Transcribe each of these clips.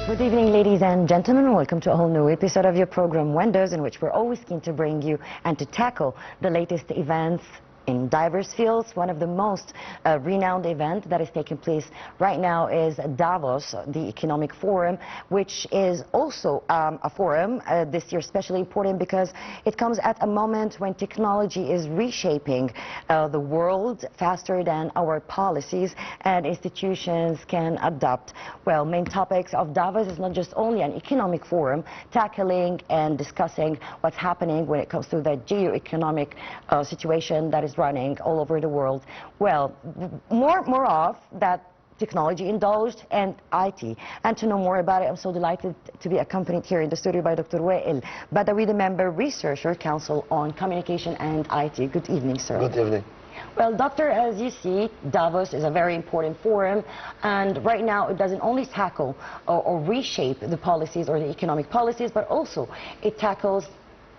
Good evening, ladies and gentlemen. Welcome to a whole new episode of your program Windows, in which we're always keen to bring you and to tackle the latest events in diverse fields. One of the most renowned events that is taking place right now is Davos, the Economic Forum, which is also a forum this year especially important because it comes at a moment when technology is reshaping the world faster than our policies and institutions can adapt. Well, main topics of Davos is not just only an economic forum tackling and discussing what's happening when it comes to the geo-economic situation that is running all over the world. Well, more of that technology indulged and IT. And to know more about it, I'm so delighted to be accompanied here in the studio by Dr. Wael Badawy, the Member Researcher, Council on Communication and IT. Good evening, sir. Good evening. Well, Doctor, as you see, Davos is a very important forum, and right now it doesn't only tackle or reshape the policies or the economic policies, but also it tackles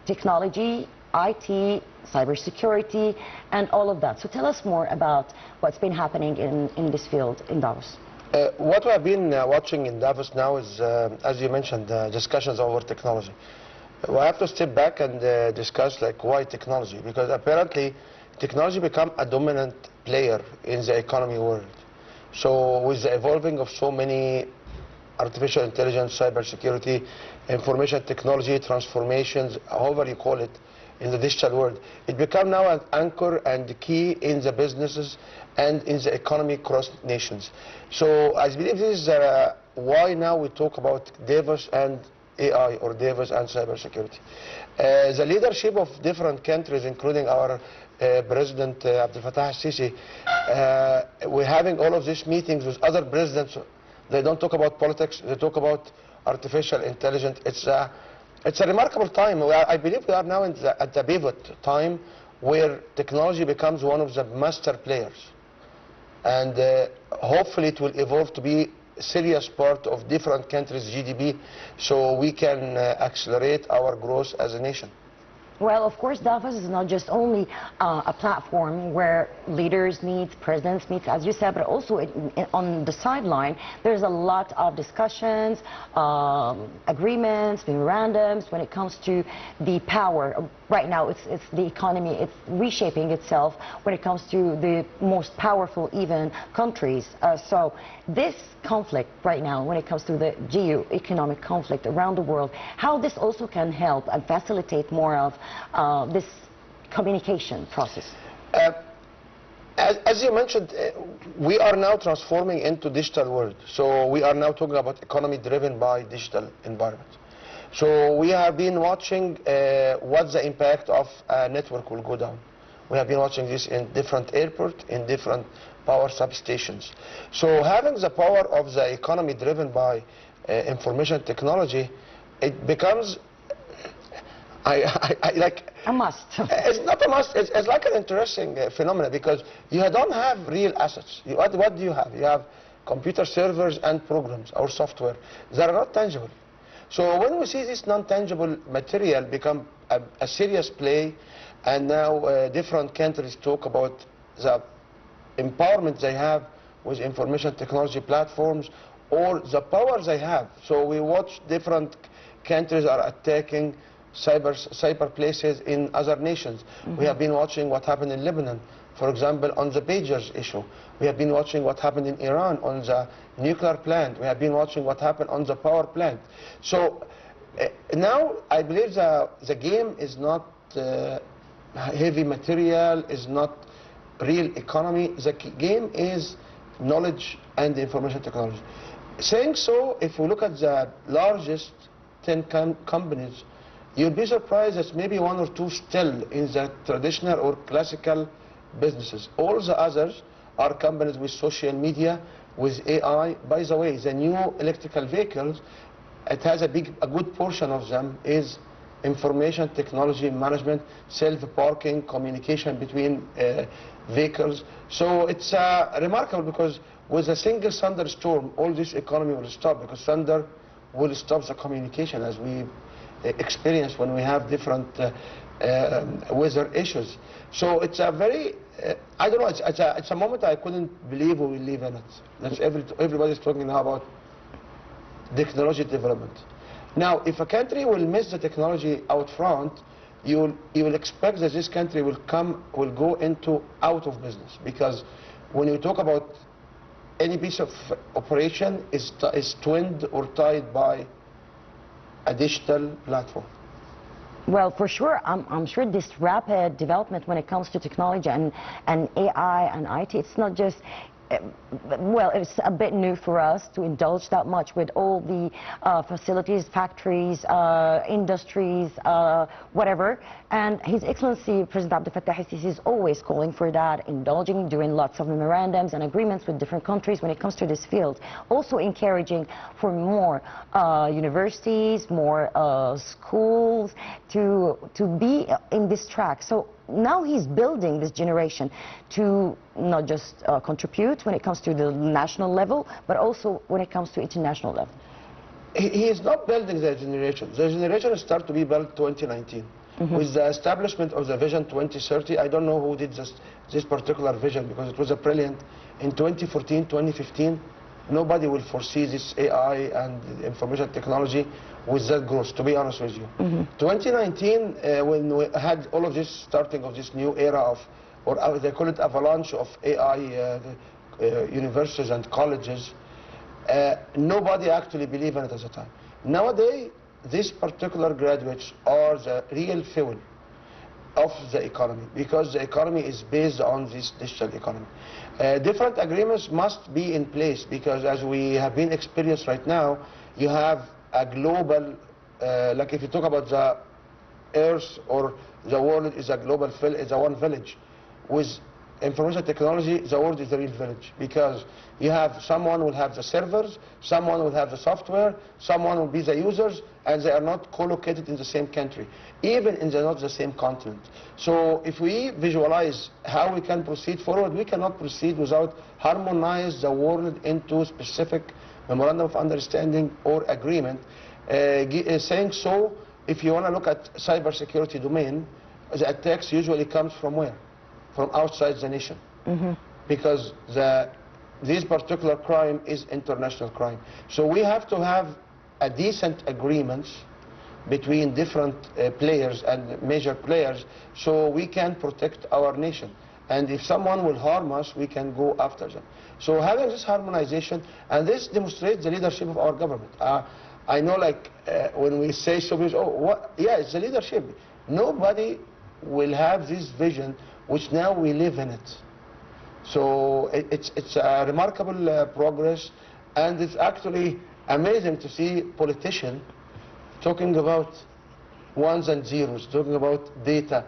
technology, IT, cybersecurity, and all of that. So tell us more about what's been happening in this field in Davos. What we have been watching in Davos now is, as you mentioned, discussions over technology. We have to step back and discuss like why technology, because apparently technology become a dominant player in the economy world. So with the evolving of so many artificial intelligence, cybersecurity, information technology, transformations, however you call it, in the digital world, it becomes now an anchor and key in the businesses and in the economy across nations. So I believe this is why now we talk about Davos and AI, or Davos and cybersecurity. The leadership of different countries, including our President Abdel Fattah al-Sisi, we're having all of these meetings with other presidents. They don't talk about politics, they talk about artificial intelligence. It's a remarkable time. I believe we are now at the pivot time where technology becomes one of the master players. And hopefully it will evolve to be a serious part of different countries' GDP, so we can accelerate our growth as a nation. Well, of course, Davos is not just only a platform where leaders meet, presidents meet, as you said, but also on the sideline, there's a lot of discussions, agreements, memorandums when it comes to the power. Right now, it's the economy, it's reshaping itself when it comes to the most powerful even countries. So this conflict right now, when it comes to the geo-economic conflict around the world, how this also can help and facilitate more of this communication process? As you mentioned, we are now transforming into digital world. So we are now talking about economy driven by digital environment. So we have been watching what the impact of a network will go down. We have been watching this in different airports, in different power substations. So having the power of the economy driven by information technology, it becomes like a must. It's not a must. It's like an interesting phenomenon because you don't have real assets. What do you have? You have computer servers and programs or software that are not tangible. So when we see this non-tangible material become a serious play, and now different countries talk about the empowerment they have with information technology platforms or the power they have. So we watch different countries are attacking cyber places in other nations. We have been watching what happened in Lebanon, for example, on the pagers issue. We have been watching what happened in Iran on the nuclear plant. We have been watching what happened on the power plant. So now I believe the game is not heavy material, is not real economy. The game is knowledge and information technology. Saying so, if we look at the largest 10 companies, you'll be surprised that maybe one or two still in the traditional or classical businesses. All the others are companies with social media, with AI. By the way, the new electrical vehicles, it has a good portion of them is information technology management, self-parking, communication between vehicles. So it's remarkable because with a single thunderstorm, all this economy will stop because thunder will stop the communication as we experience when we have different weather issues. So it's a very, I don't know, it's a moment I couldn't believe we will live in it. That's everybody's talking now about technology development. Now, if a country will miss the technology out front, you will expect that this country will go into out of business, because when you talk about any piece of operation is twinned or tied by a digital platform. Well, for sure, I'm sure this rapid development when it comes to technology and AI and IT, it's not just, well, it's a bit new for us to indulge that much with all the facilities, factories, industries, whatever. And His Excellency President Abdel Fattah el-Sisi is always calling for that, indulging, doing lots of memorandums and agreements with different countries when it comes to this field. Also encouraging for more universities, more schools to be in this track. So now he's building this generation to not just contribute when it comes to the national level, but also when it comes to international level. He is not building the generation. The generation started to be built 2019. With the establishment of the Vision 2030, I don't know who did this particular vision, because it was a brilliant. In 2014, 2015, nobody will foresee this AI and information technology with that growth, to be honest with you. 2019, when we had all of this starting of this new era of, or they call it avalanche of AI universities and colleges, nobody actually believed in it at the time. Nowadays, these particular graduates are the real fuel of the economy, because the economy is based on this digital economy. Different agreements must be in place, because as we have been experienced right now, you have a global, like if you talk about the earth or the world is a global, is a one village. With information technology, the world is the real village, because you have someone will have the servers, someone will have the software, someone will be the users, and they are not co-located in the same country, even in not the same continent. So if we visualize how we can proceed forward, we cannot proceed without harmonize the world into specific memorandum of understanding or agreement. Saying so, if you want to look at cybersecurity domain, the attacks usually comes from where? From outside the nation, because this particular crime is international crime. So we have to have a decent agreements between different players and major players, so we can protect our nation. And if someone will harm us, we can go after them. So having this harmonization, and this demonstrates the leadership of our government. I know, like when we say so, oh, what? Yeah, it's the leadership. Nobody will have this vision, which now we live in it. So it's a remarkable progress, and it's actually amazing to see politicians talking about ones and zeros, talking about data.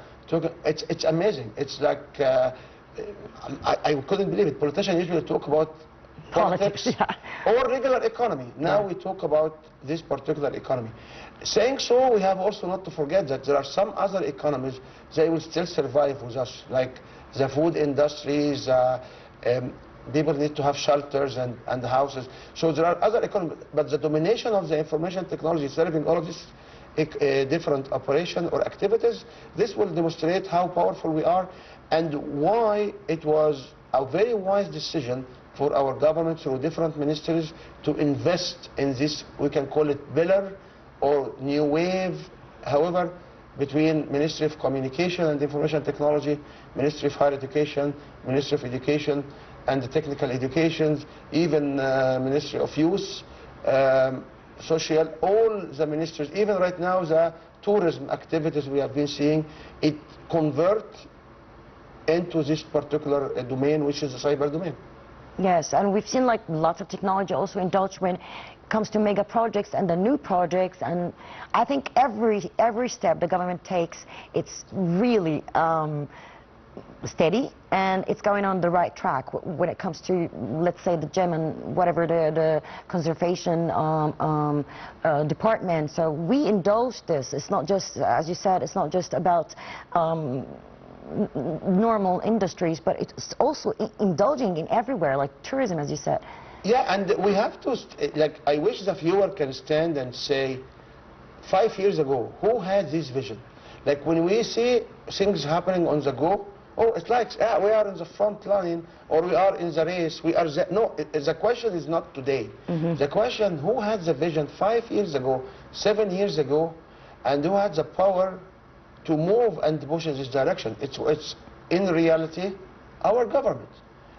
It's amazing. It's like, I couldn't believe it. Politicians usually talk about politics or regular economy. Now we talk about this particular economy. Saying so, we have also not to forget that there are some other economies, they will still survive with us, like the food industries. People need to have shelters and houses. So there are other economies, but the domination of the information technology serving all of these different operations or activities, this will demonstrate how powerful we are and why it was a very wise decision for our government through different ministries to invest in this, we can call it pillar or new wave, however, between Ministry of Communication and Information Technology, Ministry of Higher Education, Ministry of Education and the Technical Education, even Ministry of Youth, Social, all the ministries, even right now the tourism activities we have been seeing, it convert into this particular domain, which is the cyber domain. Yes, and we've seen like lots of technology also indulged when it comes to mega projects and the new projects, and I think every step the government takes, it's really steady and it's going on the right track when it comes to, let's say, the gem and whatever the conservation department. So we indulge this. It's not just, as you said, it's not just about normal industries, but it's also indulging in everywhere, like tourism, as you said. Yeah, and we have to, like, I wish the viewer can stand and say, 5 years ago, who had this vision? Like when we see things happening on the go, oh, it's like, yeah, we are in the front line, or we are in the race, we are no, the question is not today. The question, who had the vision 5 years ago, 7 years ago, and who had the power to move and push in this direction? It's in reality our government,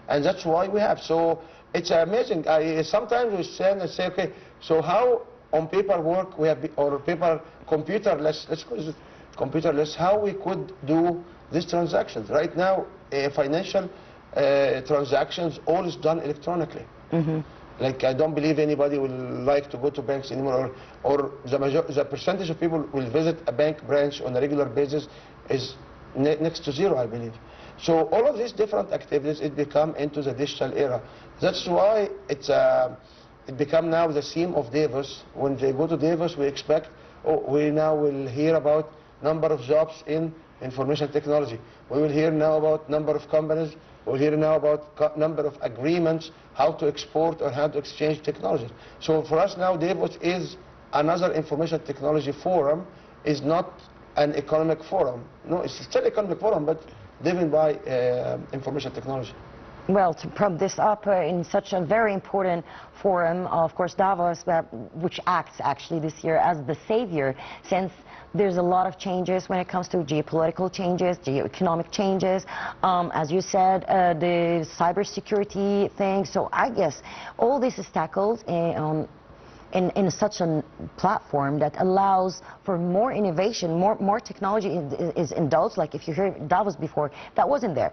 and that's why we have. So it's amazing. Sometimes we stand and say, okay, so how on paperwork we have, or paper computerless, let's call it computerless, how we could do these transactions. Right now, financial transactions, all is done electronically. Like, I don't believe anybody will like to go to banks anymore, or the percentage of people will visit a bank branch on a regular basis is next to zero, I believe. So all of these different activities, it become into the digital era. That's why it become now the theme of Davos. When they go to Davos, we expect, oh, we now will hear about number of jobs in information technology. We will hear now about number of companies. We'll hear now about number of agreements, how to export or how to exchange technology. So for us now, Davos is another information technology forum, is not an economic forum. No, it's still economic forum, but driven by information technology. Well, to prop this up in such a very important forum, of course, Davos, which acts actually this year as the savior, since there's a lot of changes when it comes to geopolitical changes, geoeconomic changes, as you said, the cybersecurity thing. So I guess all this is tackled in such a platform that allows for more innovation, more technology is indulged. Like if you heard Davos before, that wasn't there.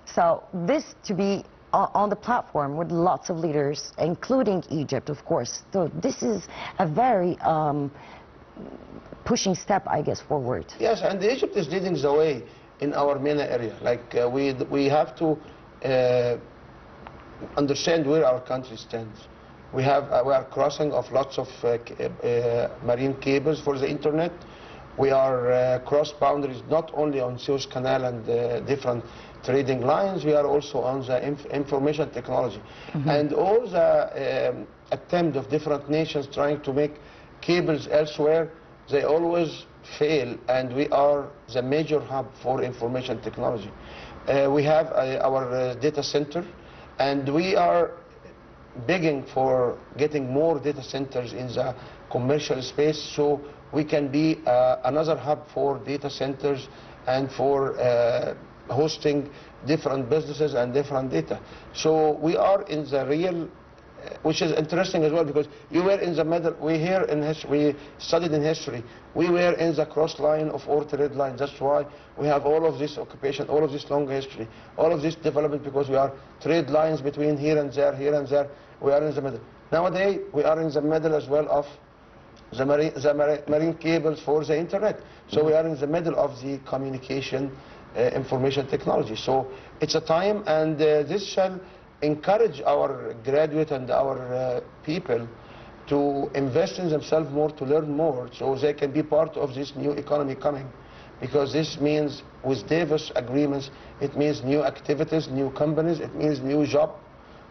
So this to be on the platform with lots of leaders, including Egypt, of course. So this is a very pushing step, I guess, forward. Yes, and Egypt is leading the way in our MENA area. Like we have to understand where our country stands. We are crossing of lots of marine cables for the internet. We are cross boundaries not only on Suez Canal and different trading lines, we are also on the information technology. And all the attempt of different nations trying to make cables elsewhere, they always fail, and we are the major hub for information technology. We have our data center, and we are begging for getting more data centers in the commercial space, so we can be another hub for data centers and for hosting different businesses and different data. So we are in the real, which is interesting as well, because you were in the middle. We here in history, we studied in history. We were in the cross line of all trade lines. That's why we have all of this occupation, all of this long history, all of this development, because we are trade lines between here and there, here and there. We are in the middle. Nowadays, we are in the middle as well of the marine cables for the internet. So we are in the middle of the communication information technology. So it's a time, and this shall encourage our graduate and our people to invest in themselves more, to learn more, so they can be part of this new economy coming. Because this means, with Davos agreements, it means new activities, new companies, it means new job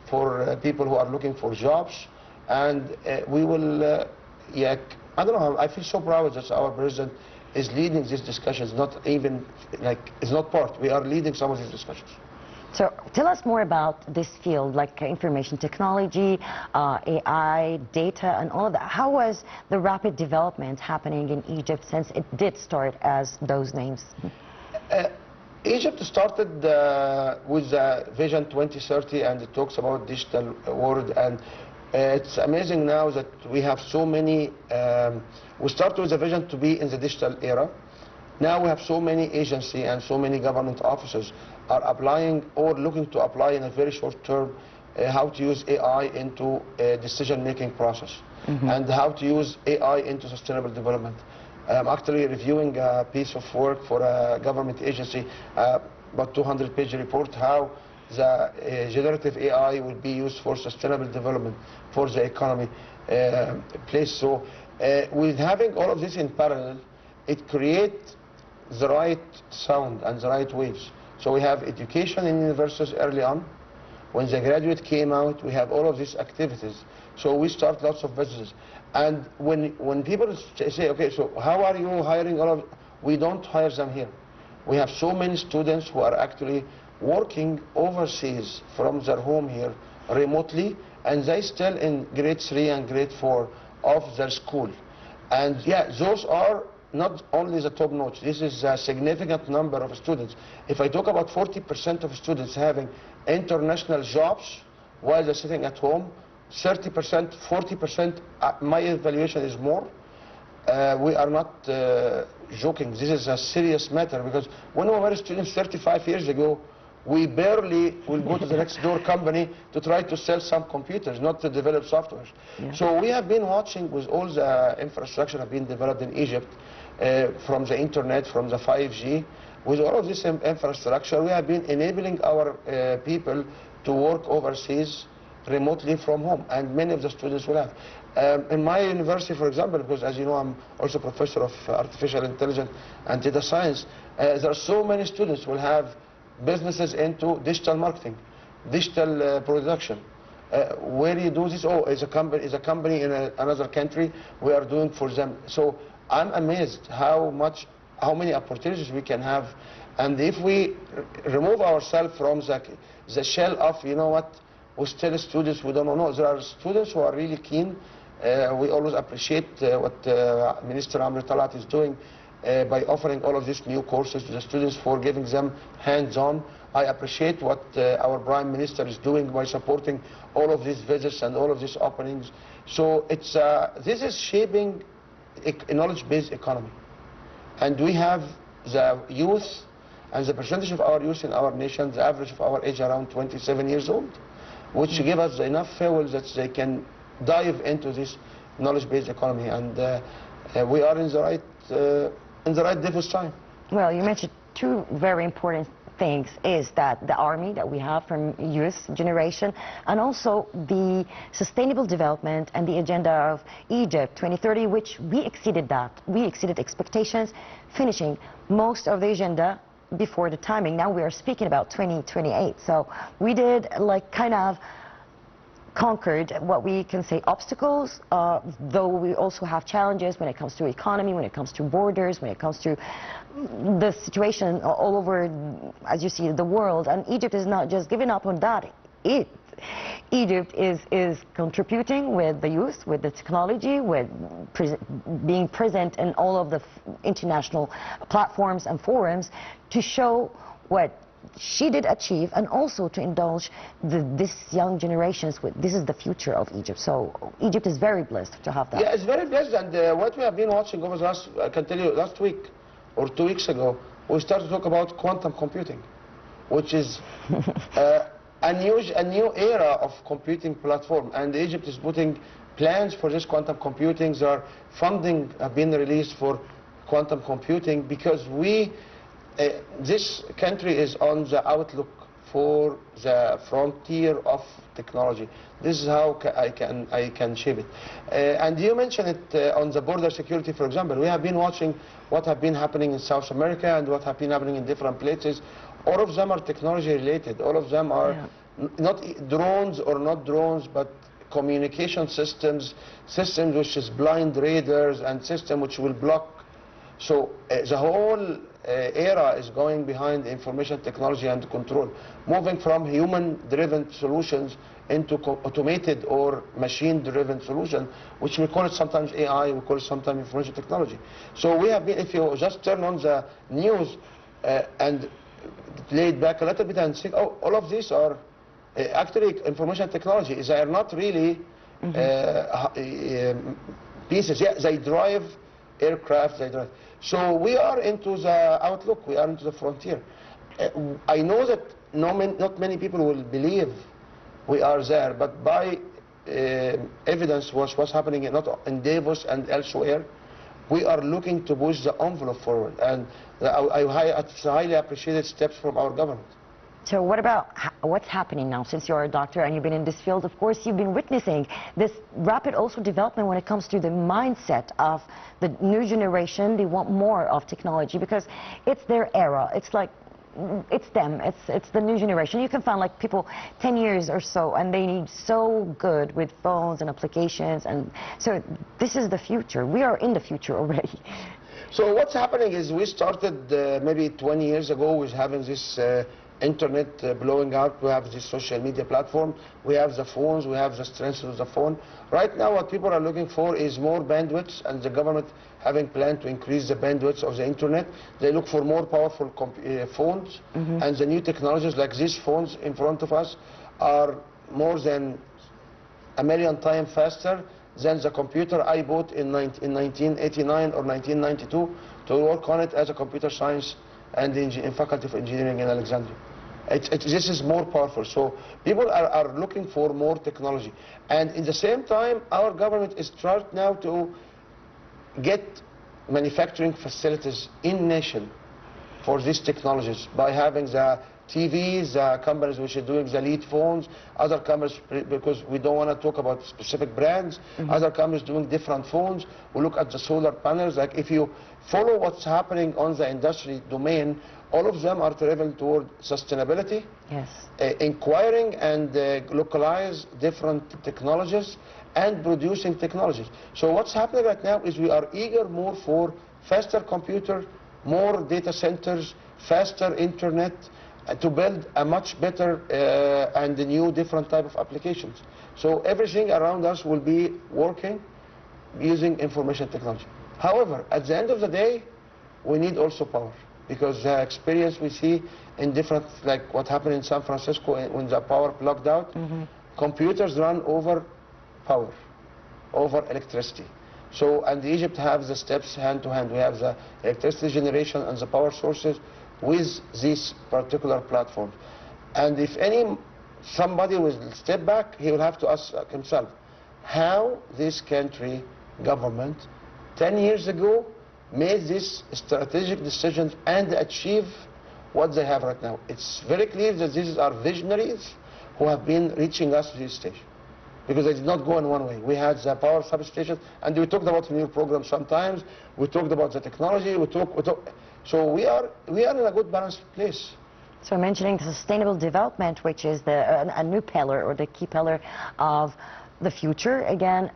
for people who are looking for jobs. And we will, yeah, I don't know, I feel so proud that our president is leading these discussions, not even, like, it's not part, we are leading some of these discussions. So tell us more about this field, like information technology, AI, data, and all of that. How was the rapid development happening in Egypt since it did start as those names? Egypt started with Vision 2030, and it talks about digital world, and it's amazing now that we have so many, we started with a vision to be in the digital era. Now we have so many agencies and so many government officers are applying or looking to apply in a very short term how to use AI into a decision-making process, and how to use AI into sustainable development. I'm actually reviewing a piece of work for a government agency, about 200-page report, how the generative AI will be used for sustainable development for the economy place. So with having all of this in parallel, it creates the right sound and the right waves. So we have education in universities early on. When the graduate came out, we have all of these activities. So we start lots of businesses. And when people say, okay, so how are you hiring all of, we don't hire them here. We have so many students who are actually working overseas from their home here remotely, and they still in grade 3 and grade 4 of their school. And yeah, those are not only the top notch. This is a significant number of students. If I talk about 40% of students having international jobs while they're sitting at home, 30%, 40%, my evaluation is more. We are not joking. This is a serious matter, because when we were students 35 years ago, we barely will go to the next door company to try to sell some computers, not to develop software. Yeah. So we have been watching with all the infrastructure that have been developed in Egypt, from the internet, from the 5G. With all of this infrastructure, we have been enabling our people to work overseas remotely from home, and many of the students will have. In my university, for example, because as you know, I'm also professor of artificial intelligence and data science, there are so many students who will have businesses into digital marketing, digital production. Where do you do this? Oh, is a company in another country. We are doing for them. So I'm amazed how many opportunities we can have, and if we remove ourselves from the shell of, you know what, we still students, we don't know. There are students who are really keen. We always appreciate what Minister Amr Talat is doing by offering all of these new courses to the students, for giving them hands-on. I appreciate what our Prime Minister is doing by supporting all of these visits and all of these openings. So it's this is shaping a knowledge-based economy. And we have the youth, and the percentage of our youth in our nation, the average of our age around 27 years old, which give us enough fuel that they can dive into this knowledge-based economy. And we are in the right devil's time. Well, you mentioned two very important things, is that the army that we have from youth generation, and also the sustainable development and the agenda of Egypt 2030, which we exceeded that. We exceeded expectations, finishing most of the agenda before the timing. Now we are speaking about 2028. So we did like kind of conquered what we can say obstacles, though we also have challenges when it comes to economy, when it comes to borders, when it comes to the situation all over, as you see, the world. And Egypt is not just giving up on that. Egypt is contributing with the youth, with the technology, with being present in all of the international platforms and forums to show what she did achieve, and also to indulge this young generations with this is the future of Egypt. So Egypt is very blessed to have that. Yeah, it's very blessed. And what we have been watching over the last, I can tell you, last week or 2 weeks ago, we started to talk about quantum computing, which is a new era of computing platform. And Egypt is putting plans for this quantum computing. There are funding have been released for quantum computing, because this country is on the outlook for the frontier of technology. This is how I can shape it. And you mentioned it on the border security, for example. We have been watching what have been happening in South America and what have been happening in different places. All of them are technology related. All of them are not drones or not drones, but communication systems which is blind radars, and system which will block. So the whole era is going behind information technology and control, moving from human-driven solutions into automated or machine-driven solutions, which we call it sometimes AI, we call it sometimes information technology. So we have been, if you just turn on the news and lay it back a little bit and think, oh, all of these are actually information technology. They are not really pieces. Yeah, they drive aircraft, they drive. So we are into the outlook, we are into the frontier. I know that not many people will believe we are there, but by evidence what's happening in Davos and elsewhere, we are looking to push the envelope forward, and I highly appreciated steps from our government. So what about what's happening now? Since you're a doctor and you've been in this field, of course, you've been witnessing this rapid also development when it comes to the mindset of the new generation. They want more of technology because it's their era. It's like, it's them. It's the new generation. You can find like people 10 years or so, and they need so good with phones and applications. And so this is the future. We are in the future already. So what's happening is we started maybe 20 years ago with having this internet blowing out. We have this social media platform. We have the phones. We have the strength of the phone. Right now what people are looking for is more bandwidth, and the government having planned to increase the bandwidth of the internet. They look for more powerful phones, and the new technologies like these phones in front of us are more than 1,000,000 times faster than the computer I bought in 1989 or 1992 to work on it as a computer science and in Faculty of Engineering in Alexandria. This is more powerful. So people are looking for more technology. And in the same time, our government is trying now to get manufacturing facilities in nation for these technologies by having the TVs, companies which are doing the lead phones, other companies, because we don't want to talk about specific brands, other companies doing different phones. We look at the solar panels. Like if you follow what's happening on the industry domain, all of them are traveling toward sustainability, inquiring and localize different technologies and producing technologies. So what's happening right now is we are eager more for faster computer, more data centers, faster internet, to build a much better and new different type of applications. So everything around us will be working using information technology. However, at the end of the day, we need also power, because the experience we see in different, like what happened in San Francisco when the power plugged out, computers run over power, over electricity. So, and Egypt has the steps hand to hand. We have the electricity generation and the power sources with these particular platforms. And if somebody will step back, he will have to ask himself how this country government 10 years ago made these strategic decisions and achieve what they have right now. It's very clear that these are visionaries who have been reaching us to this stage, because they did not go in one way. We had the power substations, and we talked about in your program sometimes. We talked about the technology. So we are in a good balanced place. So mentioning the sustainable development, which is a new pillar or the key pillar of the future. Again,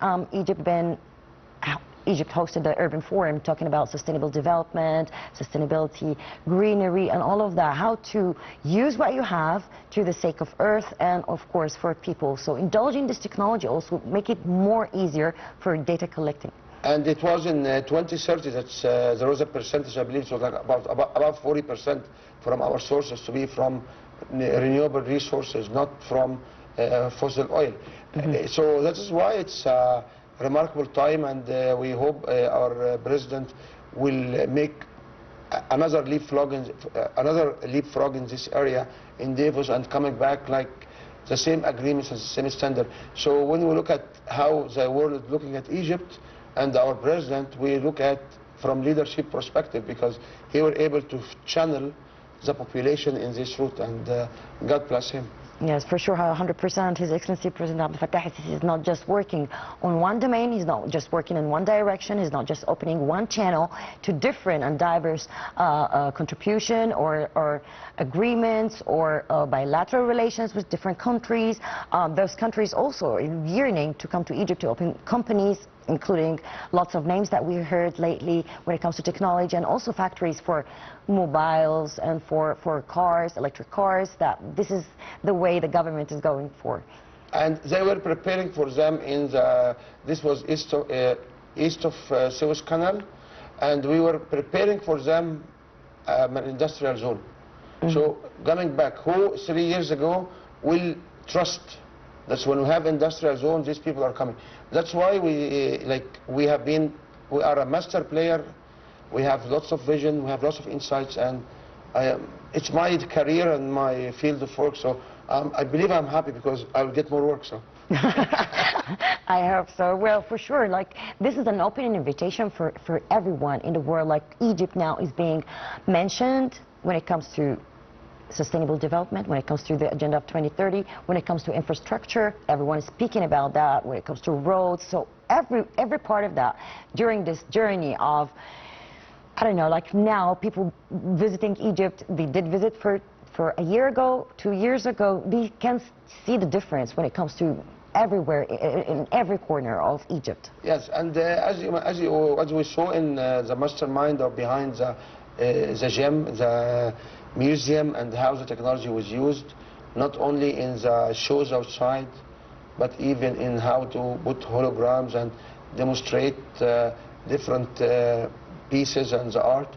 Egypt hosted the Urban Forum talking about sustainable development, sustainability, greenery, and all of that. How to use what you have to the sake of Earth and, of course, for people. So indulging this technology also make it more easier for data collecting. And it was in 2030 that there was a percentage, I believe, so like about 40% from our sources to be from renewable resources, not from fossil oil. So that is why it's a remarkable time, and we hope our president will make another leapfrog in this area in Davos, and coming back like the same agreements and the same standard. So when we look at how the world is looking at Egypt and our president, we look at from leadership perspective, because he was able to channel the population in this route, and God bless him. Yes, for sure, 100%. His Excellency President Abdel Fattah is not just working on one domain, he's not just working in one direction, he's not just opening one channel to different and diverse contribution or agreements or bilateral relations with different countries. Those countries also are yearning to come to Egypt to open companies, including lots of names that we heard lately when it comes to technology, and also factories for mobiles and for cars, electric cars. That this is the way the government is going for. And they were preparing for them in this was east of Suez Canal, and we were preparing for them an industrial zone. So coming back, who 3 years ago will trust? That's when we have industrial zones, these people are coming. That's why we are a master player. We have lots of vision, we have lots of insights, and it's my career and my field of work. So I believe I'm happy because I will get more work. So. I hope so. Well, for sure, like this is an open invitation for everyone in the world. Like Egypt now is being mentioned when it comes to sustainable development, when it comes to the agenda of 2030, when it comes to infrastructure, everyone is speaking about that, when it comes to roads. So every part of that during this journey of, I don't know, like now people visiting Egypt, they did visit for a year ago, 2 years ago, they can see the difference when it comes to everywhere, in every corner of Egypt. Yes, and as we saw in the mastermind or behind the gem, the museum, and how the technology was used, not only in the shows outside, but even in how to put holograms and demonstrate different pieces and the art.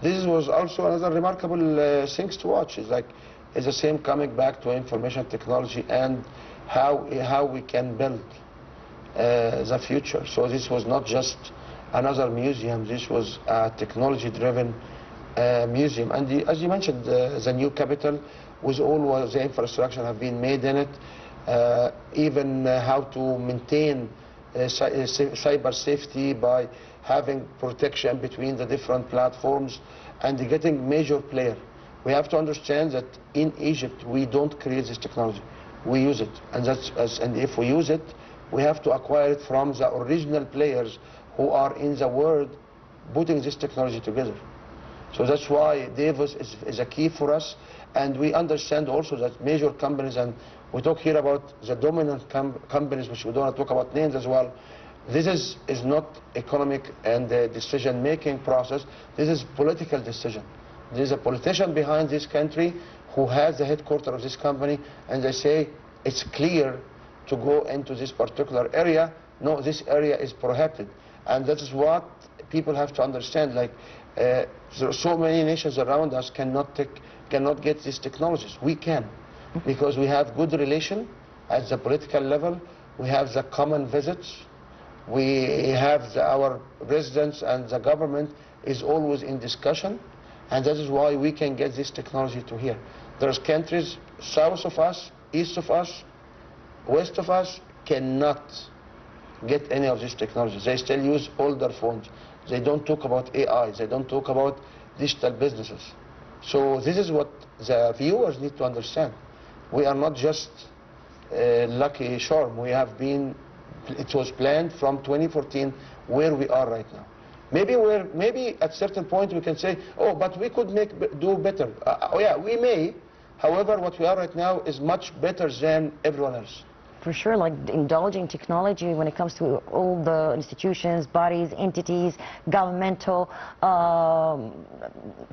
This was also another remarkable things to watch. It's the same coming back to information technology and how we can build the future. So this was not just another museum. This was a technology-driven museum. And as you mentioned, the new capital, with all the infrastructure have been made in it, even how to maintain cyber safety by having protection between the different platforms and getting major player. We have to understand that in Egypt we don't create this technology, we use it, and if we use it, we have to acquire it from the original players who are in the world putting this technology together. So that's why Davis is a key for us, and we understand also that major companies, and we talk here about the dominant companies, which we don't want to talk about names as well. This is not economic and decision-making process. This is political decision. There is a politician behind this country who has the headquarters of this company, and they say it's clear to go into this particular area. No, this area is prohibited, and that is what people have to understand. There are so many nations around us cannot get these technologies. We can, because we have good relation at the political level. We have the common visits. We have our residents, and the government is always in discussion, and that is why we can get this technology to here. There's countries south of us, east of us, west of us cannot get any of these technologies. They still use older phones. They don't talk about AI. They don't talk about digital businesses. So this is what the viewers need to understand. We are not just lucky charm. We have been, it was planned from 2014 where we are right now. Maybe at certain point we can say, oh, but we could do better. Oh yeah, we may. However, what we are right now is much better than everyone else. For sure, like indulging technology when it comes to all the institutions, bodies, entities, governmental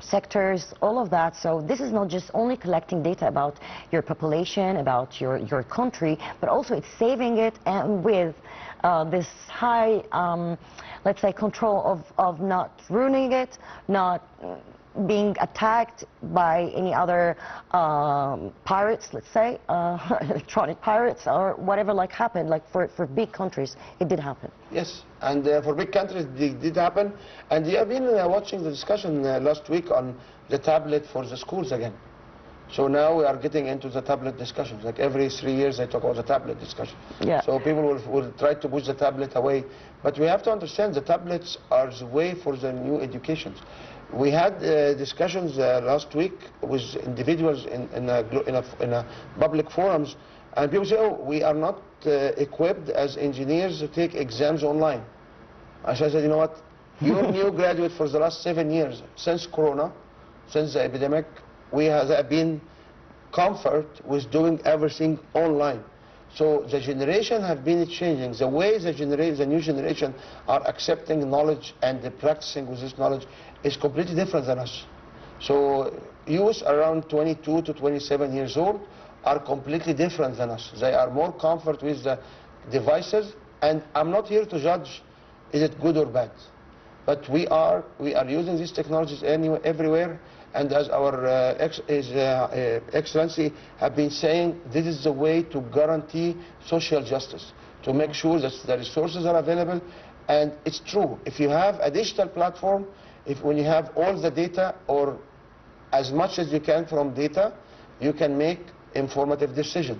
sectors, all of that. So this is not just only collecting data about your population, about your country, but also it's saving it, and with this high, let's say, control of not ruining it, not being attacked by any other pirates, let's say, electronic pirates or whatever happened, for big countries, it did happen. Yes, and for big countries it did happen, and you have been watching the discussion last week on the tablet for the schools again. So now we are getting into the tablet discussions. Like every 3 years they talk about the tablet discussion. Yeah. So people will try to push the tablet away, but we have to understand the tablets are the way for the new educations. We had discussions last week with individuals in a public forums, and people say, oh, we are not equipped as engineers to take exams online. I said, you know what, you're new graduate for the last 7 years. Since Corona, since the epidemic, we have been comfort with doing everything online. So the generation have been changing. The way the new generation are accepting knowledge and practicing with this knowledge is completely different than us. So youth around 22 to 27 years old are completely different than us. They are more comfort with the devices, and I'm not here to judge is it good or bad. But we are using these technologies everywhere, and as our Excellency have been saying, this is the way to guarantee social justice, to make sure that the resources are available. And it's true, if you have a digital platform, when you have all the data, or as much as you can from data, you can make informative decision.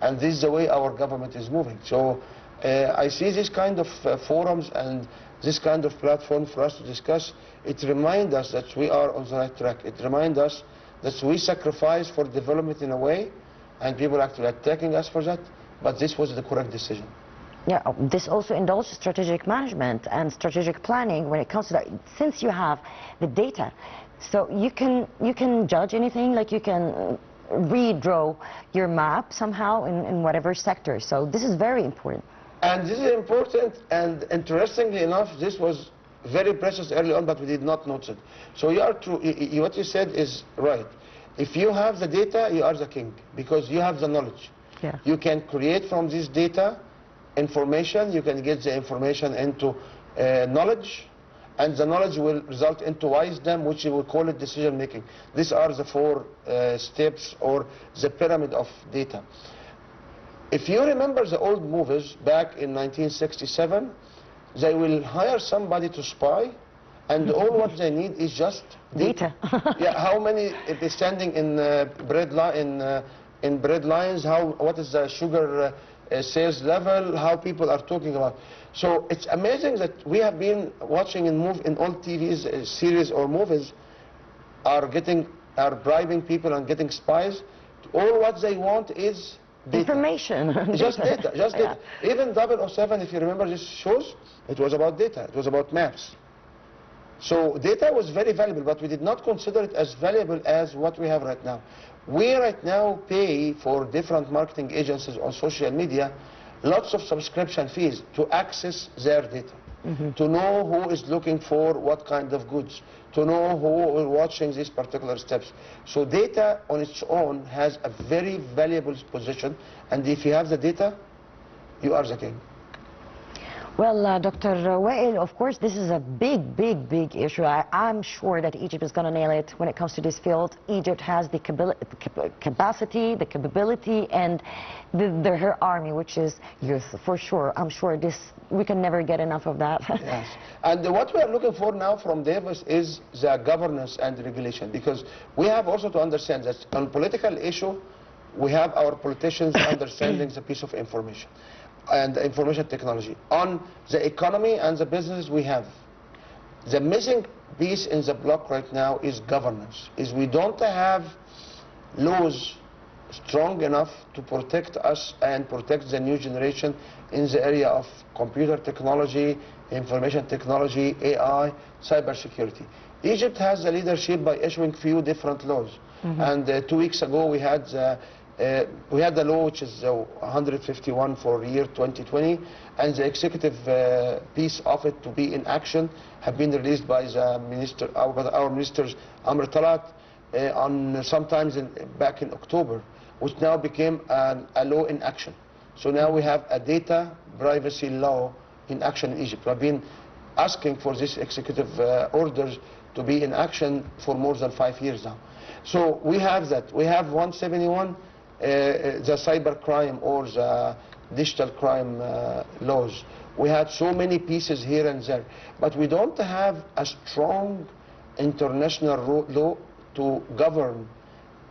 And this is the way our government is moving. So I see this kind of forums and this kind of platform for us to discuss. It reminds us that we are on the right track. It reminds us that we sacrifice for development in a way, and people are actually attacking us for that, but this was the correct decision. Yeah, this also indulges strategic management and strategic planning when it comes to that, since you have the data. So you can judge anything, like you can redraw your map somehow in whatever sector. So this is very important. And this is important, and interestingly enough, this was very precious early on, but we did not notice it. So you are true. What you said is right. If you have the data, you are the king, because you have the knowledge. Yeah. You can create from this data information. You can get the information into knowledge, and the knowledge will result into wisdom, which we will call it decision making. These are the four steps, or the pyramid of data. If you remember the old movies back in 1967, they will hire somebody to spy, and all what they need is just data. Yeah, how many is standing in bread lines, what is the sugar sales level, how people are talking about. So it's amazing that we have been watching in all TV series or movies are bribing people and getting spies. All what they want is data. Information. Just data, just data. Even 007, if you remember these shows, it was about data, it was about maps. So data was very valuable, but we did not consider it as valuable as what we have right now. We right now pay for different marketing agencies on social media lots of subscription fees to access their data, to know who is looking for what kind of goods, to know who is watching these particular steps. So data on its own has a very valuable position, and if you have the data, you are the king. Well, Dr. Wael, of course, this is a big issue. I'm sure that Egypt is going to nail it when it comes to this field. Egypt has the capacity, the capability, and her army, which is youth, for sure. I'm sure we can never get enough of that. Yes. And what we are looking for now from Davis is the governance and regulation, because we have also to understand that on political issue, we have our politicians understanding the piece of information and information technology. On the economy and the business, we have. The missing piece in the block right now is governance, is we don't have laws strong enough to protect us and protect the new generation in the area of computer technology, information technology, AI, cybersecurity. Egypt has the leadership by issuing few different laws. And 2 weeks ago we had the law, which is 151 for year 2020, and the executive piece of it to be in action have been released by the minister, our ministers Amr Talat, sometimes back in October, which now became a law in action. So now we have a data privacy law in action in Egypt. We've been asking for this executive orders to be in action for more than 5 years now. So we have that. We have 171. The cyber crime or the digital crime laws. We had so many pieces here and there, but we don't have a strong international law to govern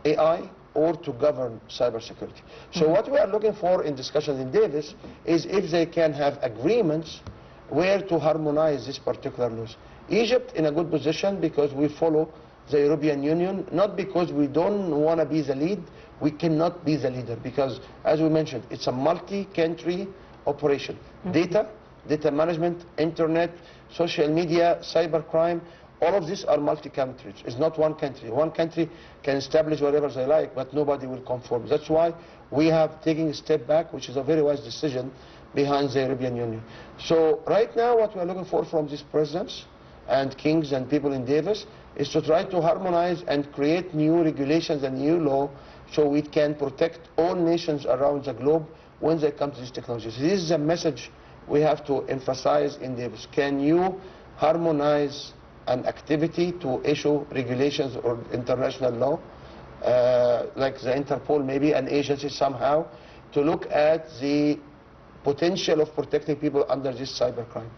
AI or to govern cybersecurity. So what we are looking for in discussions in Davis is if they can have agreements where to harmonize this particular laws. Egypt in a good position because we follow the European Union, not because we don't want to be the lead. We cannot be the leader because, as we mentioned, it's a multi-country operation. Data management, internet, social media, cybercrime, all of these are multi-countries. It's not one country. One country can establish whatever they like, but nobody will conform. That's why we have taken a step back, which is a very wise decision behind the European Union. So right now what we are looking for from these presidents and kings and people in Davis is to try to harmonize and create new regulations and new law so we can protect all nations around the globe when they come to these technologies. This is a message we have to emphasize in Davis. Can you harmonize an activity to issue regulations or international law, like the Interpol, maybe an agency somehow, to look at the potential of protecting people under this cybercrime?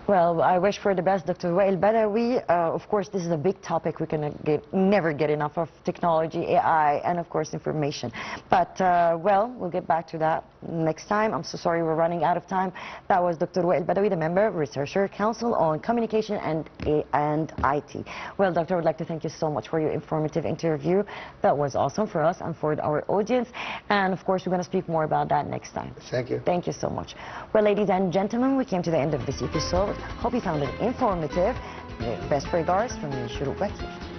Well, I wish for the best, Dr. Wael Badawy. Of course, this is a big topic. We can never get enough of technology, AI, and of course, information. But, well, we'll get back to that next time. I'm so sorry we're running out of time. That was Dr. Wael Badawy, the member Researcher Council on Communication and IT. Well, Doctor, I would like to thank you so much for your informative interview. That was awesome for us and for our audience. And, of course, we're going to speak more about that next time. Thank you. Thank you so much. Well, ladies and gentlemen, we came to the end of this episode. Hope you found it informative. Best regards from me, Shuru Bakir.